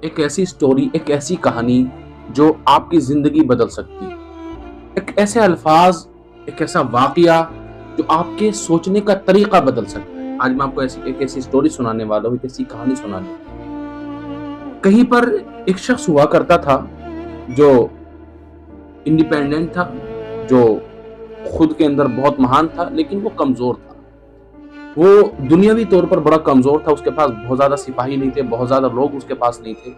एक ऐसी स्टोरी, एक ऐसी कहानी जो आपकी जिंदगी बदल सकती है। एक ऐसे अल्फाज, एक ऐसा वाकया जो आपके सोचने का तरीका बदल सकता है। आज मैं आपको एक ऐसी स्टोरी सुनाने वाला हूँ, एक ऐसी कहानी सुनाने वाला हूँ। कहीं पर एक शख्स हुआ करता था जो इंडिपेंडेंट था, जो खुद के अंदर बहुत महान था, लेकिन वो कमजोर था। वो दुनियावी तौर पर बड़ा कमजोर था। उसके पास बहुत ज्यादा सिपाही नहीं थे, बहुत ज्यादा लोग उसके पास नहीं थे।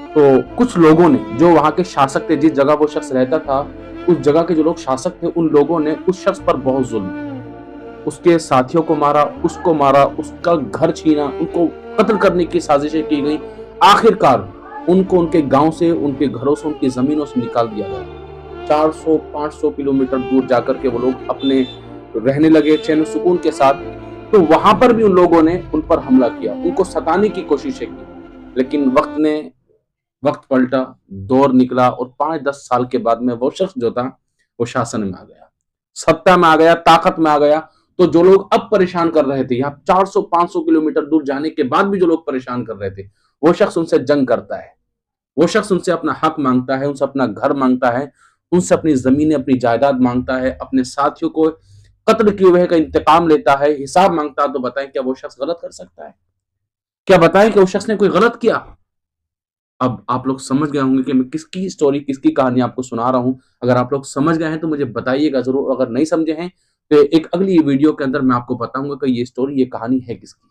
तो कुछ लोगों ने, जो वहां के शासक थे, जिस जगह वो शख्स रहता था, उस जगह के जो लोग शासक थे, उन लोगों ने उस शख्स पर बहुत जुल्म किया। उसके साथियों को मारा, उसको मारा, उसका घर छीना, उनको कत्ल करने की साजिशें की गई। आखिरकार उनको उनके गांव से, उनके घरों से, उनकी जमीनों से निकाल दिया गया। 400-500 किलोमीटर दूर जाकर के वो लोग अपने रहने लगे चैन सुकून के साथ। तो वहां पर भी उन लोगों ने उन पर हमला किया, उनको सताने की कोशिशें की। लेकिन वक्त पलटा, दौर निकला और 5-10 साल के बाद में वो शख्स जो था, वो शासन में आ गया, सत्ता में आ गया, ताकत में आ गया। तो जो लोग अब परेशान कर रहे थे, यहाँ 400-500 किलोमीटर दूर जाने के बाद भी जो लोग परेशान कर रहे थे, वो शख्स उनसे जंग करता है। वो शख्स उनसे अपना हक मांगता है, उनसे अपना घर मांगता है, उनसे अपनी जमीनें, अपनी जायदाद मांगता है, अपने साथियों को कत्ल किए हुए का इंतकाम लेता है, हिसाब मांगता है। तो बताएं, क्या वो शख्स गलत कर सकता है? क्या बताएं कि उस शख्स ने कोई गलत किया? अब आप लोग समझ गए होंगे कि मैं किसकी स्टोरी, किसकी कहानी आपको सुना रहा हूं। अगर आप लोग समझ गए हैं तो मुझे बताइएगा जरूर। अगर नहीं समझे हैं तो एक अगली वीडियो के अंदर मैं आपको बताऊंगा कि ये स्टोरी, ये कहानी है किसकी।